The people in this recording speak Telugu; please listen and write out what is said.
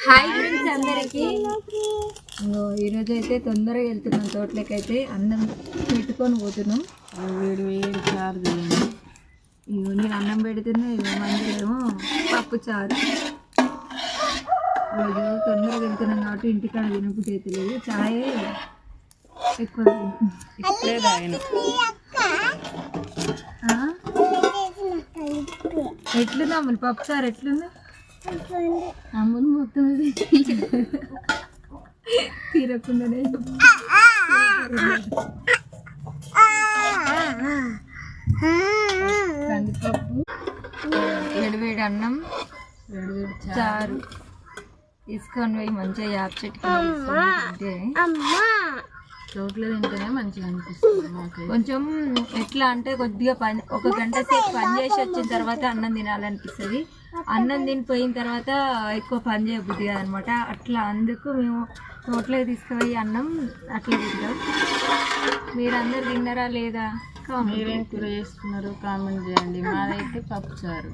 హాయ్ ఫ్రెండ్స్ అందరికి. ఈరోజు అయితే తొందరగా వెళ్తున్నాం తోటలోకి. అయితే అన్నం పెట్టుకొని పోతున్నాం. వేడి వేడి చారు చేయండి. ఇగో నేను అన్నం పెడుతున్నా, ఇగో మందిరేమో పప్పు చారు. రోజు తొందరగా వెళ్తున్నాం కాబట్టి ఇంటికాడ తినబుద్ధి అయితే లేదు. చాయ్ ఎక్కువ ఇప్పుడే తాగిన. ఎట్లుంది అమ్ములు పప్పు చారు? ఎట్లుంది అమ్ములు? మొత్తం తీరకుండానే కందిపప్పు, వేడివేడి అన్నం, వేడి చారు తీసుకొని పోయి మంచిగా యాప్ చెట్టుకి తింటే తోటలో తింటేనే మంచిగా అనిపిస్తుంది మాకు. కొంచెం ఎట్లా అంటే కొద్దిగా ఒక గంట సేపు పని చేసి వచ్చిన తర్వాత అన్నం తినాలనిపిస్తుంది. అన్నం తినిపోయిన తర్వాత ఎక్కువ పని చేయబుద్ది కాదనమాట. అట్లా అందుకు మేము తోటలోకి తీసుకుపోయి అన్నం అట్లా తింటాం. మీరందరు తిన్నారా లేదా? మీరేం కూర చేసుకున్నారు కామెంట్ చేయండి. మాదైతే పప్పు చారు.